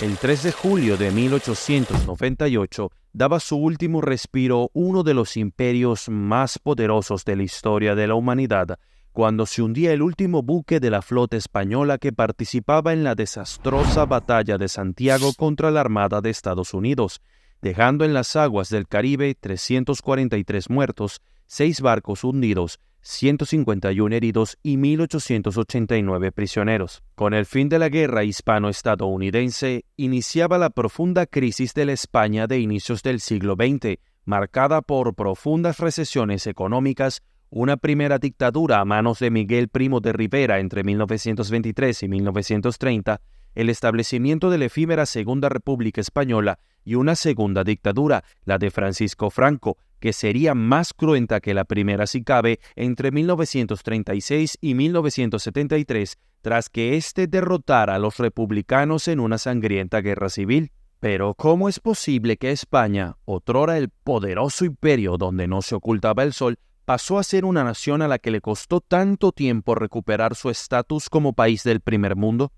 El 3 de julio de 1898 daba su último respiro uno de los imperios más poderosos de la historia de la humanidad, cuando se hundía el último buque de la flota española que participaba en la desastrosa batalla de Santiago contra la Armada de Estados Unidos, dejando en las aguas del Caribe 343 muertos, 6 barcos hundidos, 151 heridos y 1.889 prisioneros. Con el fin de la guerra hispano-estadounidense, iniciaba la profunda crisis de la España de inicios del siglo XX, marcada por profundas recesiones económicas, una primera dictadura a manos de Miguel Primo de Rivera entre 1923 y 1930, el establecimiento de la efímera Segunda República Española y una segunda dictadura, la de Francisco Franco, que sería más cruenta que la primera si cabe, entre 1936 y 1973, tras que éste derrotara a los republicanos en una sangrienta guerra civil. Pero ¿cómo es posible que España, otrora el poderoso imperio donde no se ocultaba el sol, pasó a ser una nación a la que le costó tanto tiempo recuperar su estatus como país del primer mundo?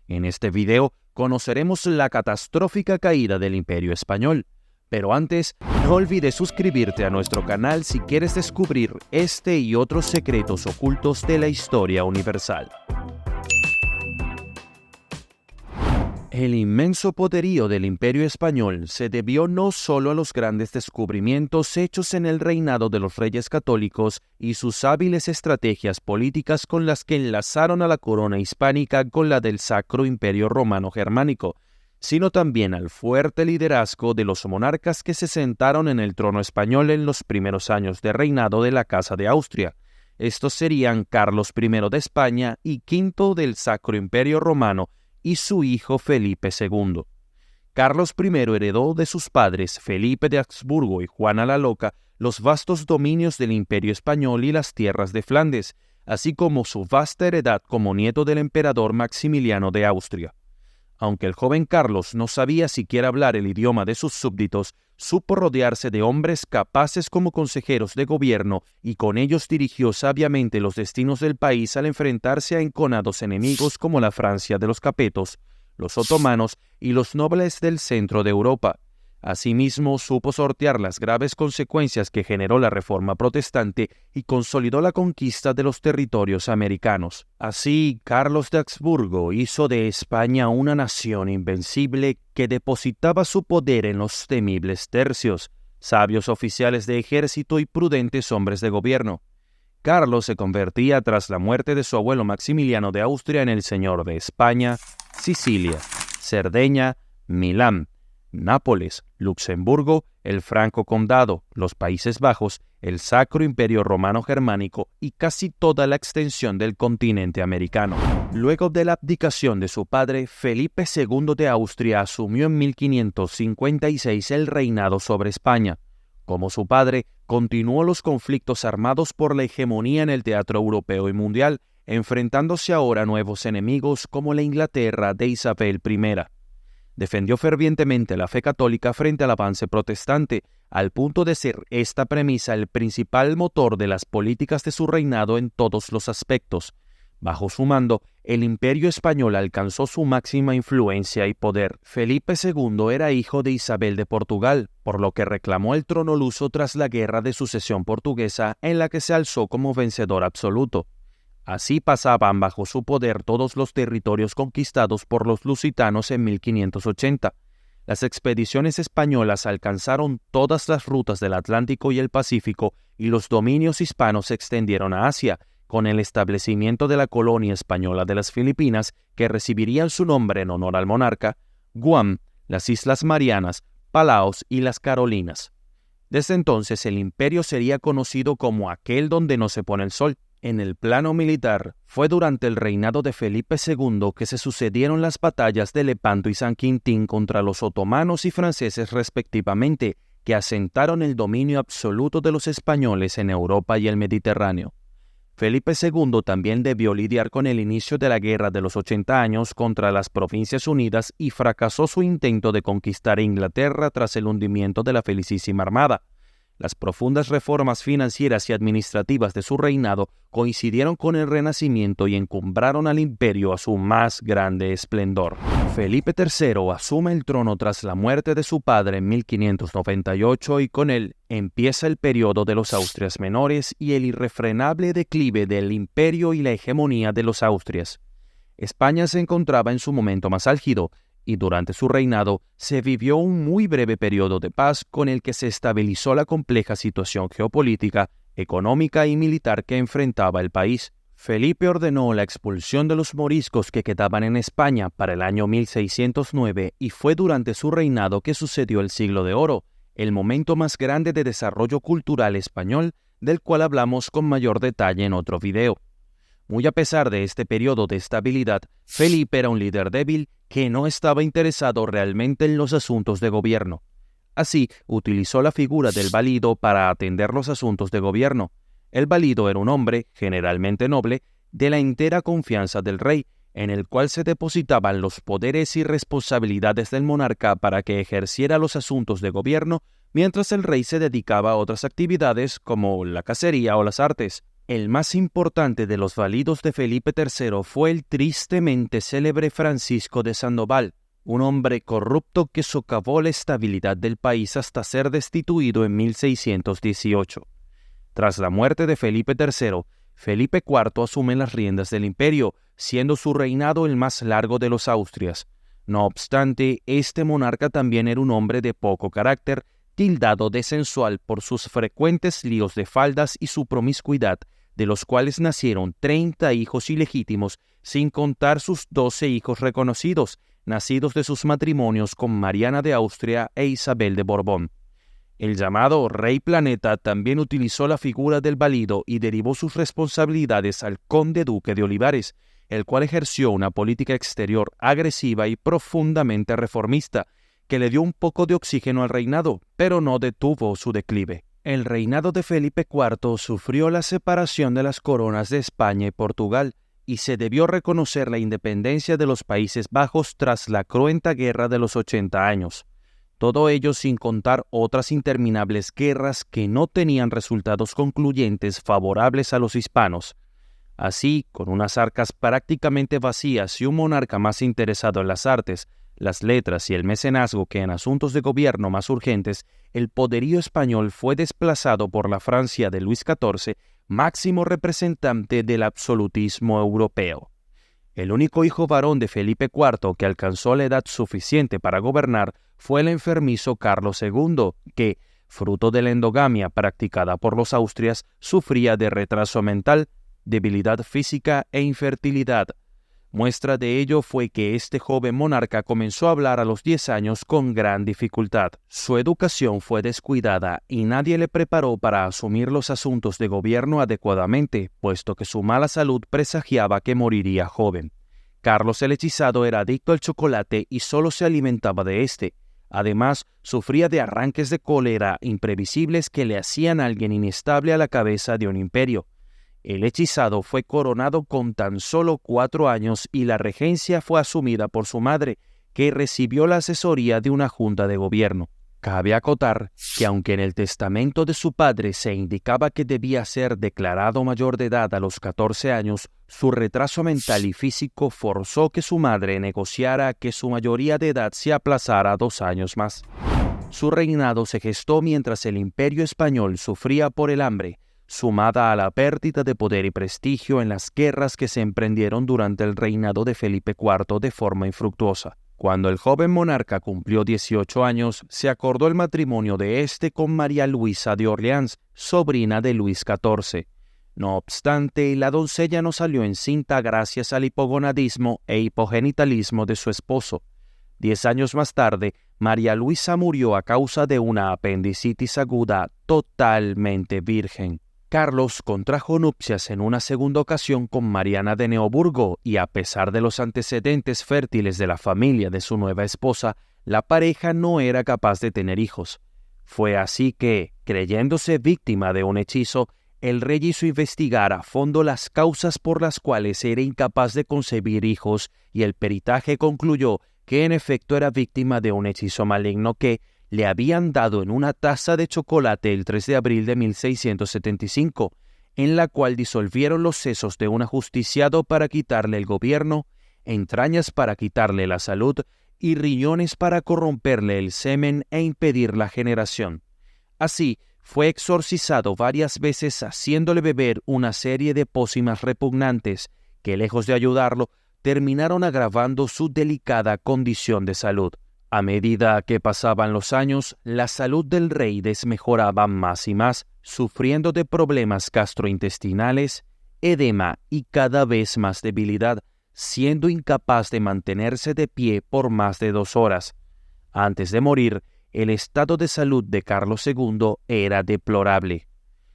En este video conoceremos la catastrófica caída del Imperio Español. Pero antes, no olvides suscribirte a nuestro canal si quieres descubrir este y otros secretos ocultos de la historia universal. El inmenso poderío del Imperio Español se debió no solo a los grandes descubrimientos hechos en el reinado de los reyes católicos y sus hábiles estrategias políticas con las que enlazaron a la corona hispánica con la del Sacro Imperio Romano Germánico, sino también al fuerte liderazgo de los monarcas que se sentaron en el trono español en los primeros años de reinado de la Casa de Austria. Estos serían Carlos I de España y V del Sacro Imperio Romano y su hijo Felipe II. Carlos I heredó de sus padres Felipe de Habsburgo y Juana la Loca los vastos dominios del Imperio Español y las tierras de Flandes, así como su vasta heredad como nieto del emperador Maximiliano de Austria. Aunque el joven Carlos no sabía siquiera hablar el idioma de sus súbditos, supo rodearse de hombres capaces como consejeros de gobierno y con ellos dirigió sabiamente los destinos del país al enfrentarse a enconados enemigos como la Francia de los Capetos, los otomanos y los nobles del centro de Europa. Asimismo, supo sortear las graves consecuencias que generó la Reforma Protestante y consolidó la conquista de los territorios americanos. Así, Carlos de Habsburgo hizo de España una nación invencible que depositaba su poder en los temibles tercios, sabios oficiales de ejército y prudentes hombres de gobierno. Carlos se convertía tras la muerte de su abuelo Maximiliano de Austria en el señor de España, Sicilia, Cerdeña, Milán, Nápoles, Luxemburgo, el Franco Condado, los Países Bajos, el Sacro Imperio Romano Germánico y casi toda la extensión del continente americano. Luego de la abdicación de su padre, Felipe II de Austria asumió en 1556 el reinado sobre España. Como su padre, continuó los conflictos armados por la hegemonía en el teatro europeo y mundial, enfrentándose ahora a nuevos enemigos como la Inglaterra de Isabel I. Defendió fervientemente la fe católica frente al avance protestante, al punto de ser esta premisa el principal motor de las políticas de su reinado en todos los aspectos. Bajo su mando, el Imperio Español alcanzó su máxima influencia y poder. Felipe II era hijo de Isabel de Portugal, por lo que reclamó el trono luso tras la Guerra de Sucesión Portuguesa, en la que se alzó como vencedor absoluto. Así pasaban bajo su poder todos los territorios conquistados por los lusitanos en 1580. Las expediciones españolas alcanzaron todas las rutas del Atlántico y el Pacífico y los dominios hispanos se extendieron a Asia, con el establecimiento de la colonia española de las Filipinas, que recibirían su nombre en honor al monarca, Guam, las Islas Marianas, Palaos y las Carolinas. Desde entonces el imperio sería conocido como aquel donde no se pone el sol. En el plano militar, fue durante el reinado de Felipe II que se sucedieron las batallas de Lepanto y San Quintín contra los otomanos y franceses respectivamente, que asentaron el dominio absoluto de los españoles en Europa y el Mediterráneo. Felipe II también debió lidiar con el inicio de la Guerra de los 80 años contra las Provincias Unidas y fracasó su intento de conquistar Inglaterra tras el hundimiento de la Felicísima Armada. Las profundas reformas financieras y administrativas de su reinado coincidieron con el Renacimiento y encumbraron al imperio a su más grande esplendor. Felipe III asume el trono tras la muerte de su padre en 1598 y con él empieza el periodo de los Austrias menores y el irrefrenable declive del imperio y la hegemonía de los Austrias. España se encontraba en su momento más álgido, y durante su reinado se vivió un muy breve periodo de paz con el que se estabilizó la compleja situación geopolítica, económica y militar que enfrentaba el país. Felipe ordenó la expulsión de los moriscos que quedaban en España para el año 1609 y fue durante su reinado que sucedió el Siglo de Oro, el momento más grande de desarrollo cultural español, del cual hablamos con mayor detalle en otro video. Muy a pesar de este periodo de estabilidad, Felipe era un líder débil que no estaba interesado realmente en los asuntos de gobierno. Así, utilizó la figura del valido para atender los asuntos de gobierno. El valido era un hombre, generalmente noble, de la entera confianza del rey, en el cual se depositaban los poderes y responsabilidades del monarca para que ejerciera los asuntos de gobierno, mientras el rey se dedicaba a otras actividades como la cacería o las artes. El más importante de los validos de Felipe III fue el tristemente célebre Francisco de Sandoval, un hombre corrupto que socavó la estabilidad del país hasta ser destituido en 1618. Tras la muerte de Felipe III, Felipe IV asume las riendas del imperio, siendo su reinado el más largo de los Austrias. No obstante, este monarca también era un hombre de poco carácter, tildado de sensual por sus frecuentes líos de faldas y su promiscuidad, de los cuales nacieron 30 hijos ilegítimos, sin contar sus 12 hijos reconocidos, nacidos de sus matrimonios con Mariana de Austria e Isabel de Borbón. El llamado Rey Planeta también utilizó la figura del valido y derivó sus responsabilidades al conde duque de Olivares, el cual ejerció una política exterior agresiva y profundamente reformista, que le dio un poco de oxígeno al reinado, pero no detuvo su declive. El reinado de Felipe IV sufrió la separación de las coronas de España y Portugal, y se debió reconocer la independencia de los Países Bajos tras la cruenta guerra de los 80 años. Todo ello sin contar otras interminables guerras que no tenían resultados concluyentes favorables a los hispanos. Así, con unas arcas prácticamente vacías y un monarca más interesado en las artes, las letras y el mecenazgo que en asuntos de gobierno más urgentes, el poderío español fue desplazado por la Francia de Luis XIV, máximo representante del absolutismo europeo. El único hijo varón de Felipe IV que alcanzó la edad suficiente para gobernar fue el enfermizo Carlos II, que, fruto de la endogamia practicada por los Austrias, sufría de retraso mental, debilidad física e infertilidad. Muestra de ello fue que este joven monarca comenzó a hablar a los 10 años con gran dificultad. Su educación fue descuidada y nadie le preparó para asumir los asuntos de gobierno adecuadamente, puesto que su mala salud presagiaba que moriría joven. Carlos el Hechizado era adicto al chocolate y solo se alimentaba de este. Además, sufría de arranques de cólera imprevisibles que le hacían a alguien inestable a la cabeza de un imperio. El hechizado fue coronado con tan solo 4 años y la regencia fue asumida por su madre, que recibió la asesoría de una junta de gobierno. Cabe acotar que aunque en el testamento de su padre se indicaba que debía ser declarado mayor de edad a los 14 años, su retraso mental y físico forzó que su madre negociara que su mayoría de edad se aplazara 2 años más. Su reinado se gestó mientras el imperio español sufría por el hambre, sumada a la pérdida de poder y prestigio en las guerras que se emprendieron durante el reinado de Felipe IV de forma infructuosa. Cuando el joven monarca cumplió 18 años, se acordó el matrimonio de este con María Luisa de Orleans, sobrina de Luis XIV. No obstante, la doncella no salió encinta gracias al hipogonadismo e hipogenitalismo de su esposo. 10 años más tarde, María Luisa murió a causa de una apendicitis aguda totalmente virgen. Carlos contrajo nupcias en una segunda ocasión con Mariana de Neoburgo y a pesar de los antecedentes fértiles de la familia de su nueva esposa, la pareja no era capaz de tener hijos. Fue así que, creyéndose víctima de un hechizo, el rey hizo investigar a fondo las causas por las cuales era incapaz de concebir hijos y el peritaje concluyó que en efecto era víctima de un hechizo maligno que, le habían dado en una taza de chocolate el 3 de abril de 1675, en la cual disolvieron los sesos de un ajusticiado para quitarle el gobierno, entrañas para quitarle la salud y riñones para corromperle el semen e impedir la generación. Así, fue exorcizado varias veces haciéndole beber una serie de pócimas repugnantes que, lejos de ayudarlo, terminaron agravando su delicada condición de salud. A medida que pasaban los años, la salud del rey desmejoraba más y más, sufriendo de problemas gastrointestinales, edema y cada vez más debilidad, siendo incapaz de mantenerse de pie por más de 2 horas. Antes de morir, el estado de salud de Carlos II era deplorable.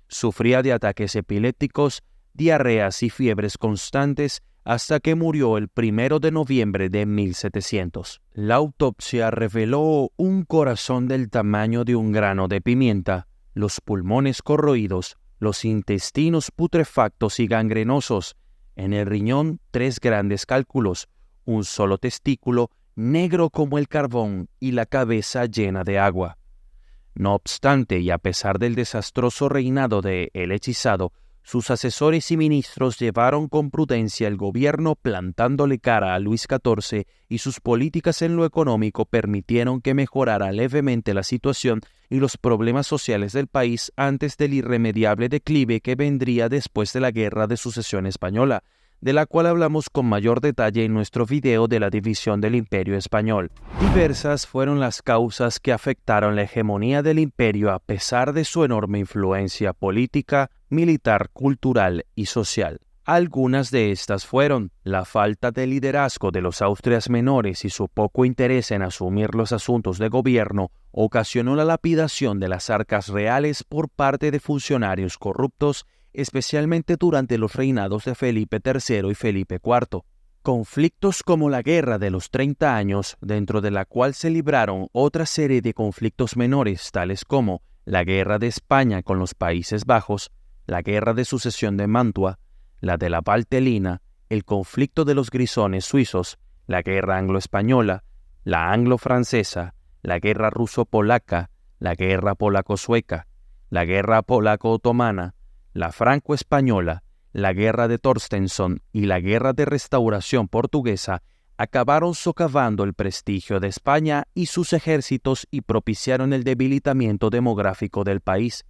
Sufría de ataques epilépticos, diarreas y fiebres constantes hasta que murió el 1 de noviembre de 1700. La autopsia reveló un corazón del tamaño de un grano de pimienta, los pulmones corroídos, los intestinos putrefactos y gangrenosos, en el riñón 3 grandes cálculos, un solo testículo negro como el carbón y la cabeza llena de agua. No obstante, y a pesar del desastroso reinado de El Hechizado, sus asesores y ministros llevaron con prudencia el gobierno plantándole cara a Luis XIV y sus políticas en lo económico permitieron que mejorara levemente la situación y los problemas sociales del país antes del irremediable declive que vendría después de la Guerra de Sucesión Española, de la cual hablamos con mayor detalle en nuestro video de la división del Imperio Español. Diversas fueron las causas que afectaron la hegemonía del imperio a pesar de su enorme influencia política, militar, cultural y social. Algunas de estas fueron la falta de liderazgo de los Austrias menores y su poco interés en asumir los asuntos de gobierno ocasionó la lapidación de las arcas reales por parte de funcionarios corruptos, especialmente durante los reinados de Felipe III y Felipe IV. Conflictos como la Guerra de los 30 años, dentro de la cual se libraron otra serie de conflictos menores, tales como la Guerra de España con los Países Bajos, la Guerra de Sucesión de Mantua, la de la Valtelina, el conflicto de los Grisones suizos, la Guerra anglo-española, la anglo-francesa, la Guerra ruso-polaca, la Guerra polaco-sueca, la Guerra polaco-otomana, la franco-española, la Guerra de Torstensson y la Guerra de Restauración portuguesa acabaron socavando el prestigio de España y sus ejércitos y propiciaron el debilitamiento demográfico del país.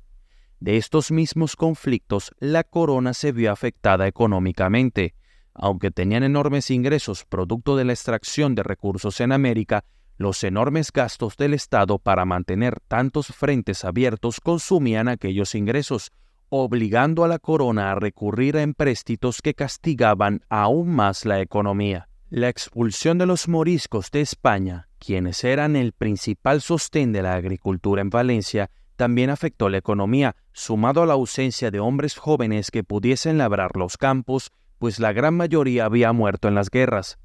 De estos mismos conflictos, la corona se vio afectada económicamente. Aunque tenían enormes ingresos producto de la extracción de recursos en América, los enormes gastos del Estado para mantener tantos frentes abiertos consumían aquellos ingresos, obligando a la corona a recurrir a empréstitos que castigaban aún más la economía. La expulsión de los moriscos de España, quienes eran el principal sostén de la agricultura en Valencia, también afectó la economía, sumado a la ausencia de hombres jóvenes que pudiesen labrar los campos, pues la gran mayoría había muerto en las guerras.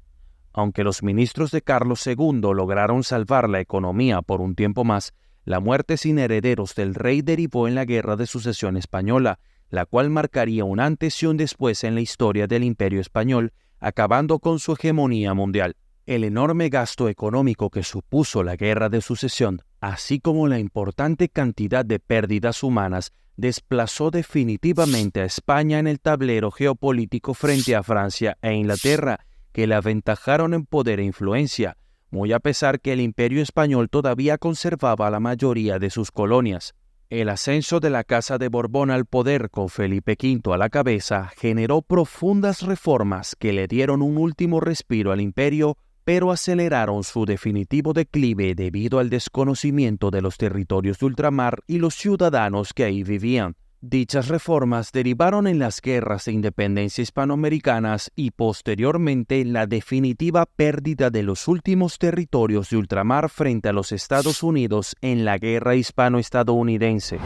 Aunque los ministros de Carlos II lograron salvar la economía por un tiempo más, la muerte sin herederos del rey derivó en la Guerra de Sucesión Española, la cual marcaría un antes y un después en la historia del Imperio Español, acabando con su hegemonía mundial. El enorme gasto económico que supuso la Guerra de Sucesión, así como la importante cantidad de pérdidas humanas, desplazó definitivamente a España en el tablero geopolítico frente a Francia e Inglaterra, que la aventajaron en poder e influencia, muy a pesar que el Imperio Español todavía conservaba la mayoría de sus colonias. El ascenso de la Casa de Borbón al poder con Felipe V a la cabeza generó profundas reformas que le dieron un último respiro al imperio, pero aceleraron su definitivo declive debido al desconocimiento de los territorios de ultramar y los ciudadanos que ahí vivían. Dichas reformas derivaron en las guerras de independencia hispanoamericanas y posteriormente en la definitiva pérdida de los últimos territorios de ultramar frente a los Estados Unidos en la Guerra Hispano-Estadounidense.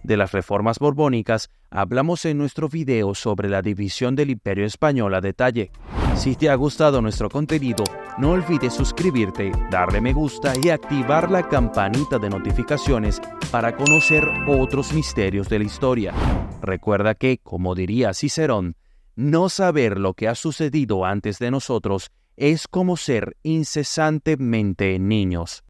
De las reformas borbónicas hablamos en nuestro video sobre la división del Imperio Español a detalle. Si te ha gustado nuestro contenido, no olvides suscribirte, darle me gusta y activar la campanita de notificaciones para conocer otros misterios de la historia. Recuerda que, como diría Cicerón, no saber lo que ha sucedido antes de nosotros es como ser incesantemente niños.